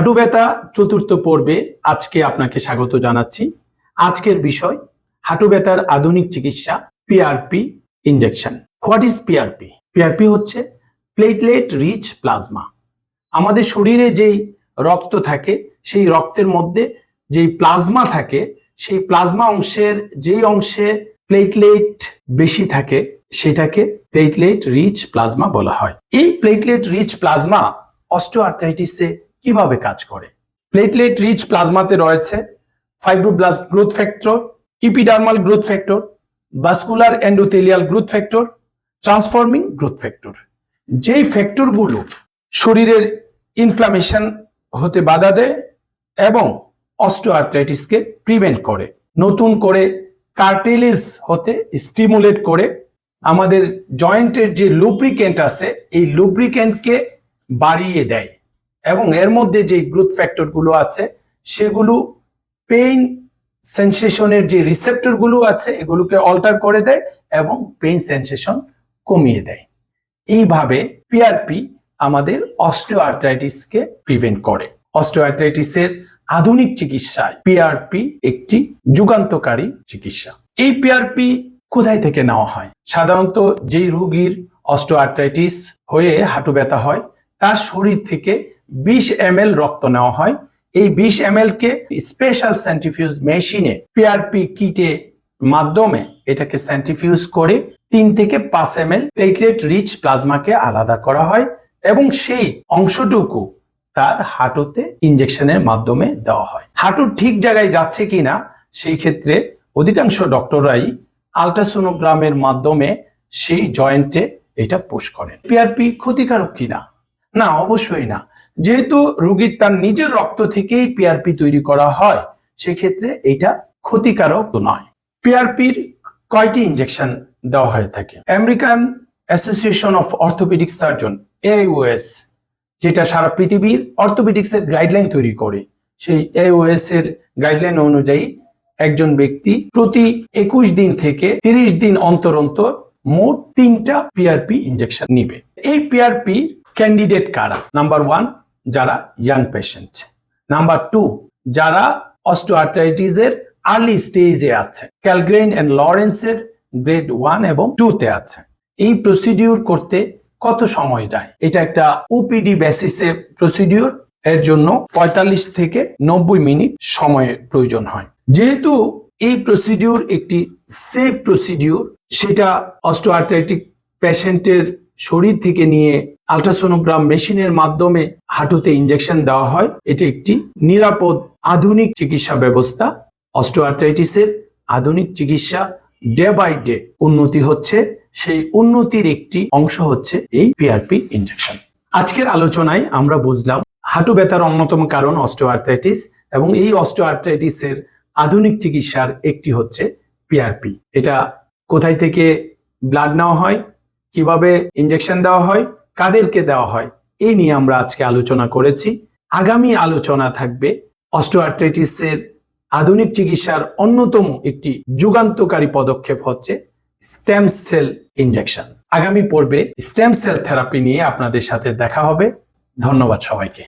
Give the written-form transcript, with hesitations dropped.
হাঁটু ব্যথা চতুর্থ পর্বে আজকে আপনাকে স্বাগত জানাচ্ছি। আজকের বিষয় হাঁটু ব্যথার আধুনিক চিকিৎসা, PRP injection. What is PRP? PRP হচ্ছে প্লেটলেট রিচ প্লাজমা। আমাদের শরীরে যেই রক্ত থাকে, সেই রক্তের মধ্যে যেই প্লাজমা থাকে, সেই প্লাজমা অংশের যেই অংশে প্লেটলেট বেশি থাকে সেটাকে প্লেটলেট রিচ প্লাজমা বলা হয়। এই প্লেটলেট রিচ প্লাজমা অস্টিওআর্থ্রাইটিসে কিভাবে কাজ করে? প্লেটলেট রিচ প্লাজমাতে রয়েছে fibroblast growth factor, epidermal growth factor, vascular endothelial growth factor, transforming growth factor. যেই ফ্যাক্টরগুলো শরীরের ইনফ্লামেশন হতে বাধা দেয় এবং অস্টিওআর্থ্রাইটিসকে প্রিভেন্ট করে, নতুন করে কার্টিলেজ হতে স্টিমুলেট করে, আমাদের জয়েন্টের যে লুব্রিকেন্ট আছে এই লুব্রিকেন্টকে বাড়িয়ে দেয় এবং এর মধ্যে যে গ্রোথ ফ্যাক্টরগুলো আছে সেগুলো পেইন সেন্সেশনের যে রিসেপ্টরগুলো আছে এগুলোকে অল্টার করে দেয় এবং পেইন সেন্সেশন কমিয়ে দেয়। এইভাবে পিআরপি আমাদের অস্টিওআর্থ্রাইটিসকে প্রিভেন্ট করে। অস্টিওআর্থ্রাইটিসের আধুনিক চিকিৎসায় পিআরপি একটি যুগান্তকারী চিকিৎসা। এই পিআরপি কোথায় থেকে নেওয়া হয়? সাধারণত যেই রোগীর অস্টিওআর্থ্রাইটিস হয়ে হাঁটু ব্যথা হয় তার শরীর থেকে 20 ml রক্ত নেওয়া হয়। এই 20 ml কে স্পেশাল সেন্ট্রিফিউজ মেশিনে পিআরপি কিটে মাধ্যমে এটাকে সেন্ট্রিফিউজ করে 3 থেকে 5 ml প্লেটলেট রিচ প্লাজমাকে আলাদা করা হয় এবং সেই অংশটুকু তার হাঁটুতে ইনজেকশনের মাধ্যমে দেওয়া হয়। হাঁটু ঠিক জায়গায় যাচ্ছে কিনা সেই ক্ষেত্রে অধিকাংশ ডক্টররাই আল্ট্রাসোনোগ্রামের মাধ্যমে সেই জয়েন্টে এটা পুশ করেন। পিআরপি ক্ষতিকারক কিনা? না, অবশ্যই না। যেহেতু রোগীর তার নিজের রক্ত থেকেই পিআরপি তৈরি করা হয় সেক্ষেত্রে এটা ক্ষতিকারক নয়। পিআরপির কয়টি ইনজেকশন দেওয়া হয়ে থাকে? American association of orthopaedic surgeon, AAOS, যেটা সারা পৃথিবীর অর্থোপেডিক্সের গাইডলাইন তৈরি করে, সেই AAOS এর গাইডলাইন অনুযায়ী একজন ব্যক্তি প্রতি 21 দিন থেকে 30 দিন অন্তর অন্তর মোট 3টা পিআরপি ইনজেকশন নিবে। এই পিআরপি ক্যান্ডিডেট কারা? নাম্বার 1 যারা ইয়াং পেশেন্ট, নাম্বার 2 যারা অস্টিওআর্থ্রাইটিসের আর্লি স্টেজে আছে, ক্যালগ্রেইন এন্ড লরেন্সের গ্রেড 1 এবং 2 তে আছে। এই প্রসিডিউর করতে কত সময় যায়? এটা একটা ওপিডি বেসিসে প্রসিডিউর, এর জন্য 45 থেকে 90 মিনিট সময়ের প্রয়োজন হয়। যেহেতু এই প্রসিডিউর একটি সেফ প্রসিডিউর, সেটা অস্টিওআর্থ্রাইটিক পেশেন্টের শরীর থেকে নিয়ে আল্ট্রাসোনোগ্রাম মেশিনের মাধ্যমে হাঁটুতে ইনজেকশন দেওয়া হয়। এটি একটি নিরাপদ আধুনিক চিকিৎসা ব্যবস্থা। অস্টিওআর্থ্রাইটিসের আধুনিক চিকিৎসা ডে বাই ডে উন্নতি হচ্ছে, সেই উন্নতির একটি অংশ হচ্ছে এই পিআরপি ইনজেকশন। আজকের আলোচনায় আমরা বুঝলাম হাঁটু ব্যথার অন্যতম কারণ অস্টিওআর্থ্রাইটিস এবং এই অস্টিওআর্থ্রাইটিসের আধুনিক চিকিৎসার একটি হচ্ছে পিআরপি। এটা কোথায় থেকে ব্লাড নেওয়া হয়, কিভাবে ইনজেকশন দেওয়া হয়, কাদেরকে দেওয়া হয়, এই নিয়ে আমরা আজকে আলোচনা করেছি। আগামী আলোচনা থাকবে অস্টিওআর্থ্রাইটিসের আধুনিক চিকিৎসার অন্যতম একটি যুগান্তকারী পদক্ষেপ হচ্ছে স্টেম সেল ইনজেকশন। আগামী পর্বে স্টেম সেল থেরাপি নিয়ে আপনাদের সাথে দেখা হবে। ধন্যবাদ সবাইকে।